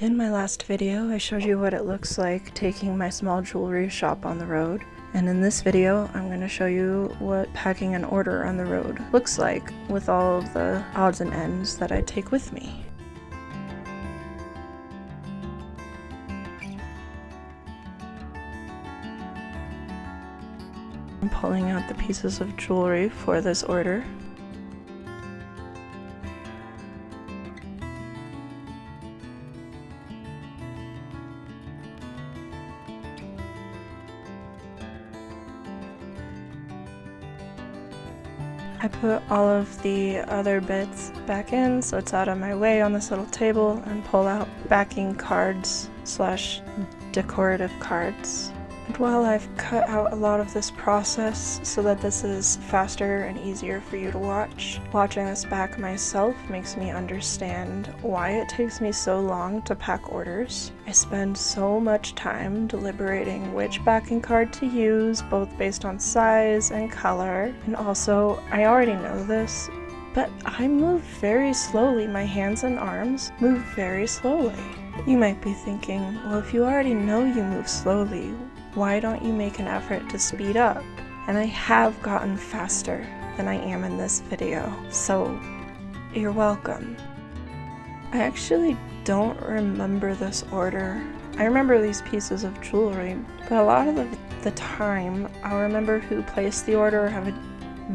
In my last video, I showed you what it looks like taking my small jewelry shop on the road. And in this video, I'm going to show you what packing an order on the road looks like with all of the odds and ends that I take with me. I'm pulling out the pieces of jewelry for this order. I put all of the other bits back in so it's out of my way on this little table and pull out backing cards / decorative cards. And while I've cut out a lot of this process so that this is faster and easier for you to watch, watching this back myself makes me understand why it takes me so long to pack orders. I spend so much time deliberating which backing card to use, both based on size and color, and also, I already know this, but I move very slowly. My hands and arms move very slowly. You might be thinking, well, if you already know you move slowly, why don't you make an effort to speed up? And I have gotten faster than I am in this video, so you're welcome. I actually don't remember this order. I remember these pieces of jewelry, but a lot of the time I'll remember who placed the order, or have a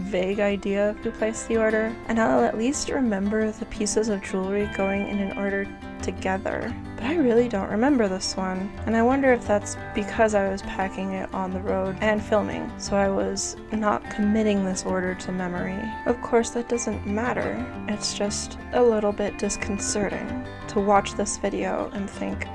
vague idea of who placed the order, and I'll at least remember the pieces of jewelry going in an order together. But I really don't remember this one, and I wonder if that's because I was packing it on the road and filming, so I was not committing this order to memory. Of course, that doesn't matter. It's just a little bit disconcerting to watch this video and think,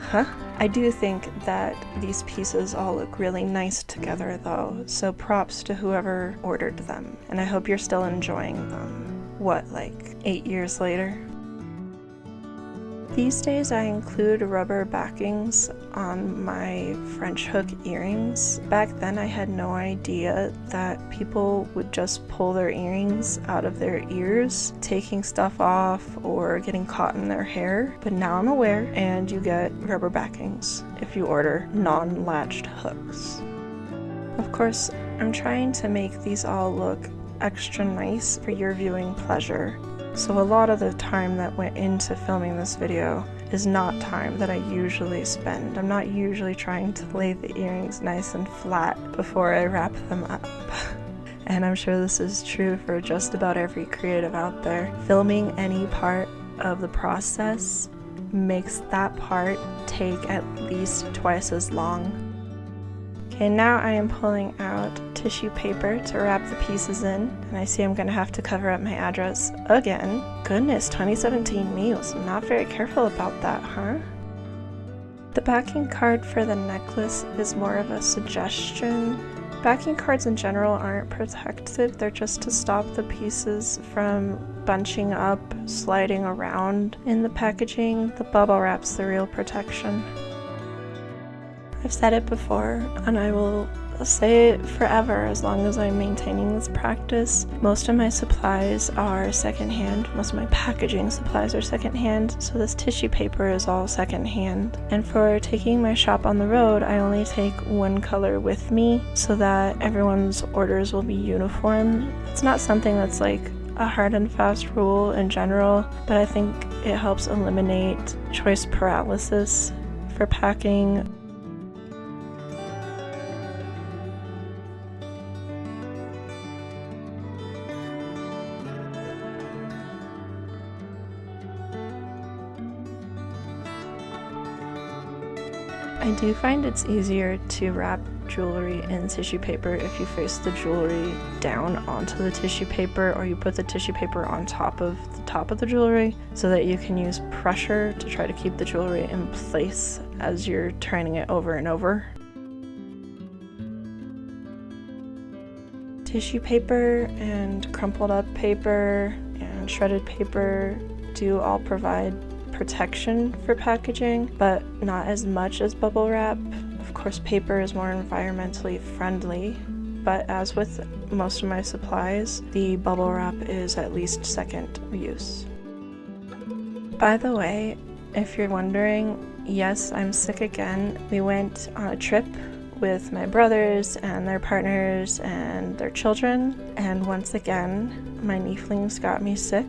huh? I do think that these pieces all look really nice together though, so props to whoever ordered them, and I hope you're still enjoying them. What, like 8 years later? These days I include rubber backings on my French hook earrings. Back then I had no idea that people would just pull their earrings out of their ears, taking stuff off or getting caught in their hair. But now I'm aware, and you get rubber backings if you order non-latched hooks. Of course, I'm trying to make these all look extra nice for your viewing pleasure. So a lot of the time that went into filming this video is not time that I usually spend. I'm not usually trying to lay the earrings nice and flat before I wrap them up. And I'm sure this is true for just about every creative out there. Filming any part of the process makes that part take at least twice as long. Okay, now I am pulling out tissue paper to wrap the pieces in, and I see I'm going to have to cover up my address again. Goodness, 2017 me was not very careful about that, huh? The backing card for the necklace is more of a suggestion. Backing cards in general aren't protective, they're just to stop the pieces from bunching up, sliding around in the packaging. The bubble wrap's the real protection. I've said it before, and I will say it forever as long as I'm maintaining this practice. Most of my supplies are secondhand. Most of my packaging supplies are secondhand, so this tissue paper is all secondhand. And for taking my shop on the road, I only take one color with me so that everyone's orders will be uniform. It's not something that's like a hard and fast rule in general, but I think it helps eliminate choice paralysis for packing. I do find it's easier to wrap jewelry in tissue paper if you face the jewelry down onto the tissue paper, or you put the tissue paper on top of the jewelry so that you can use pressure to try to keep the jewelry in place as you're turning it over and over. Tissue paper and crumpled up paper and shredded paper do all provide protection for packaging, but not as much as bubble wrap. Of course, paper is more environmentally friendly, but as with most of my supplies, the bubble wrap is at least second use. By the way, If you're wondering, yes, I'm sick again. We went on a trip with my brothers and their partners and their children, and once again, my nieflings got me sick.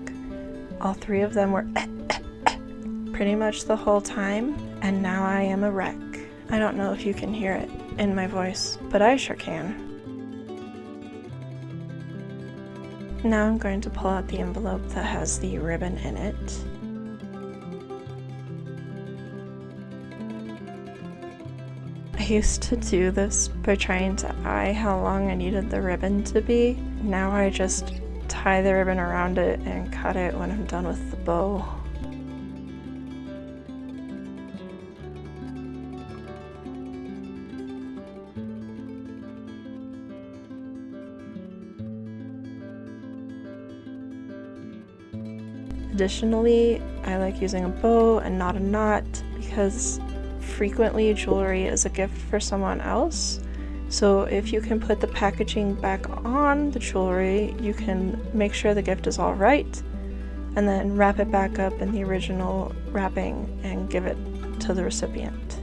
All three of them were pretty much the whole time, and now I am a wreck. I don't know if you can hear it in my voice, but I sure can. Now I'm going to pull out the envelope that has the ribbon in it. I used to do this by trying to eye how long I needed the ribbon to be. Now I just tie the ribbon around it and cut it when I'm done with the bow. Additionally, I like using a bow and not a knot because frequently jewelry is a gift for someone else. So if you can put the packaging back on the jewelry, you can make sure the gift is all right, and then wrap it back up in the original wrapping and give it to the recipient.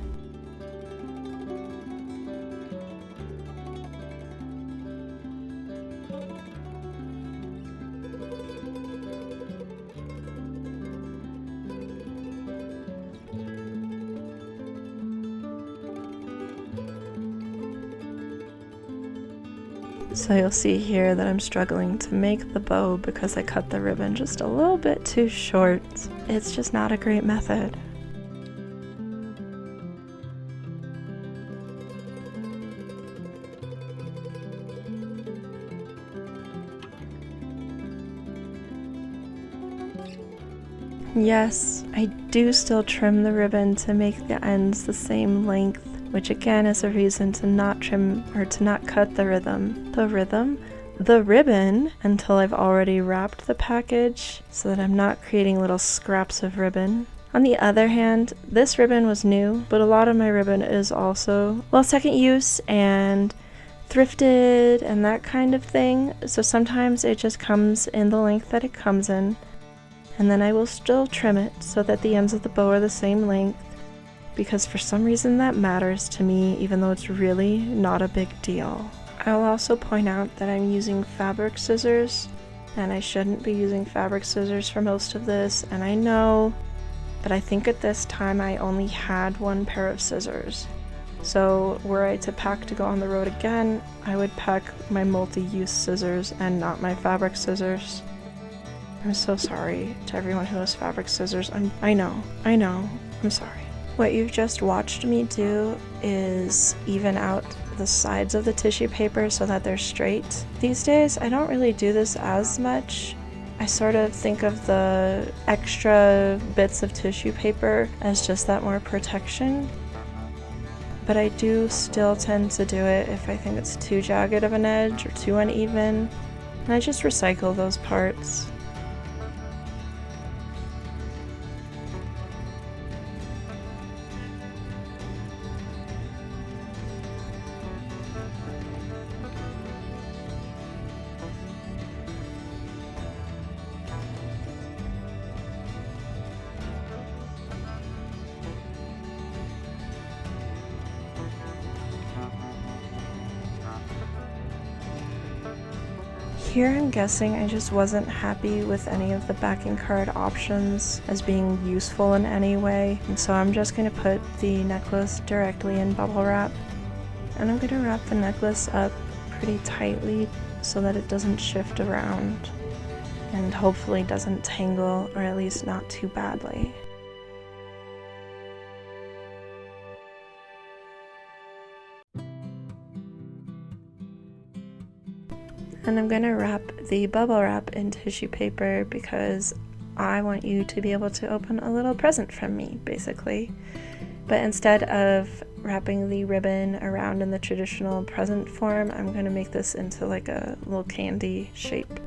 So you'll see here that I'm struggling to make the bow because I cut the ribbon just a little bit too short. It's just not a great method. Yes, I do still trim the ribbon to make the ends the same length, which again is a reason to not trim or to not cut the ribbon until I've already wrapped the package so that I'm not creating little scraps of ribbon. On the other hand, this ribbon was new, but a lot of my ribbon is also, well, second use and thrifted and that kind of thing. So sometimes it just comes in the length that it comes in, and then I will still trim it so that the ends of the bow are the same length, because for some reason that matters to me, even though it's really not a big deal. I'll also point out that I'm using fabric scissors, and I shouldn't be using fabric scissors for most of this, and I know, but I think at this time I only had one pair of scissors. So were I to pack to go on the road again, I would pack my multi-use scissors and not my fabric scissors. I'm so sorry to everyone who has fabric scissors. I know, I'm sorry. What you've just watched me do is even out the sides of the tissue paper so that they're straight. These days, I don't really do this as much. I sort of think of the extra bits of tissue paper as just that more protection. But I do still tend to do it if I think it's too jagged of an edge or too uneven. And I just recycle those parts. Here I'm guessing I just wasn't happy with any of the backing card options as being useful in any way, and so I'm just going to put the necklace directly in bubble wrap, and I'm going to wrap the necklace up pretty tightly so that it doesn't shift around and hopefully doesn't tangle, or at least not too badly. And I'm going to wrap the bubble wrap in tissue paper because I want you to be able to open a little present from me, basically. But instead of wrapping the ribbon around in the traditional present form, I'm going to make this into like a little candy shape.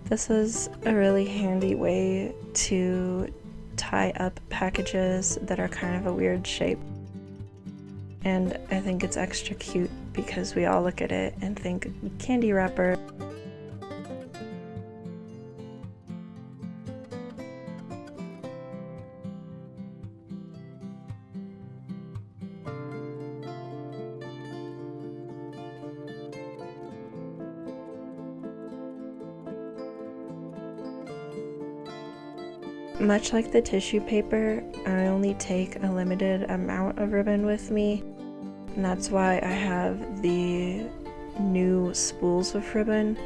This is a really handy way to tie up packages that are kind of a weird shape. And I think it's extra cute because we all look at it and think candy wrapper. Much like the tissue paper, I only take a limited amount of ribbon with me, and that's why I have the new spools of ribbon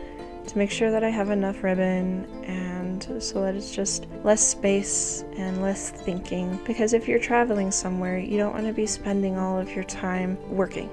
to make sure that I have enough ribbon and so that it's just less space and less thinking, because if you're traveling somewhere, you don't want to be spending all of your time working.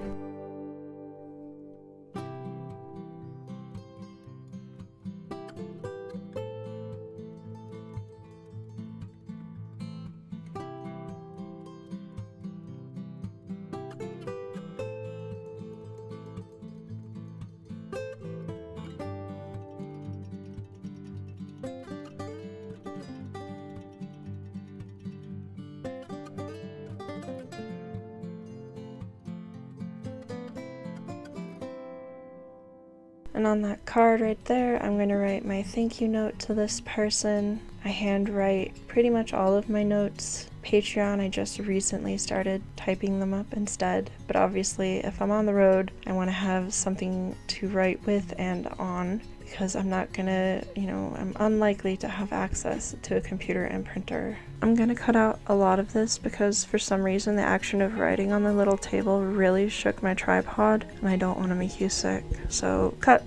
And on that card right there, I'm going to write my thank you note to this person. I handwrite pretty much all of my notes. Patreon, I just recently started typing them up instead, but obviously if I'm on the road, I want to have something to write with and on, because I'm not gonna, I'm unlikely to have access to a computer and printer. I'm gonna cut out a lot of this because for some reason the action of writing on the little table really shook my tripod and I don't want to make you sick, so cut.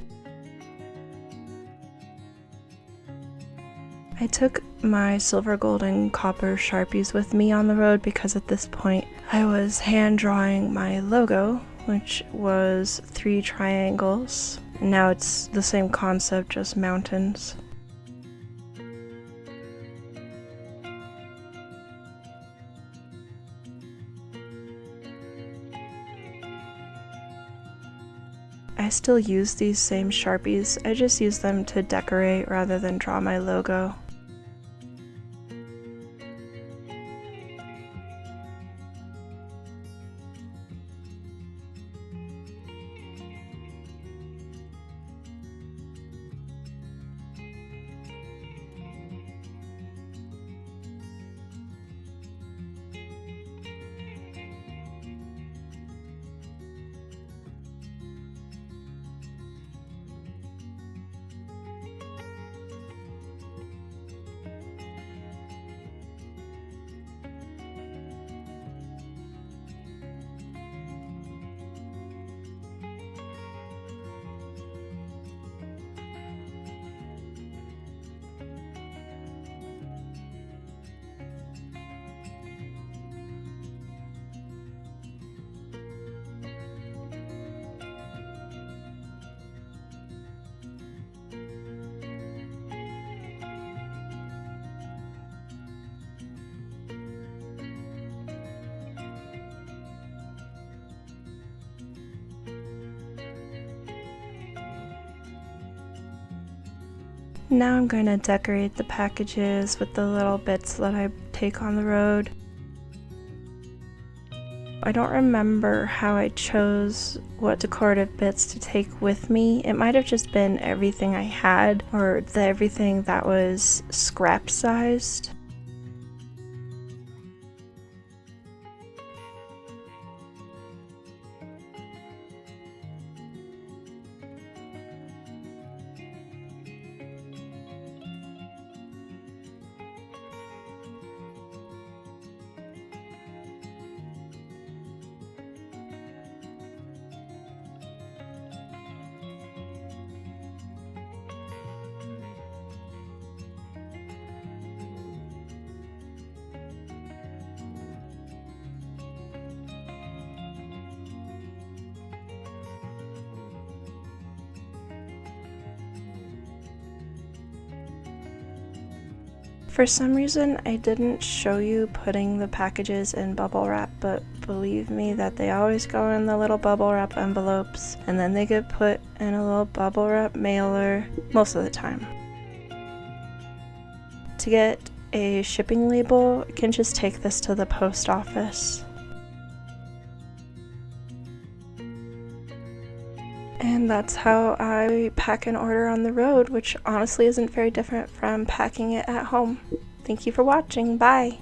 I took my silver, gold, and copper Sharpies with me on the road because at this point I was hand drawing my logo, which was 3 triangles. Now it's the same concept, just mountains. I still use these same Sharpies, I just use them to decorate rather than draw my logo. Now I'm going to decorate the packages with the little bits that I take on the road. I don't remember how I chose what decorative bits to take with me. It might have just been everything I had, or everything that was scrap sized. For some reason, I didn't show you putting the packages in bubble wrap, but believe me that they always go in the little bubble wrap envelopes, and then they get put in a little bubble wrap mailer most of the time. To get a shipping label, you can just take this to the post office. And that's how I pack an order on the road, which honestly isn't very different from packing it at home. Thank you for watching. Bye!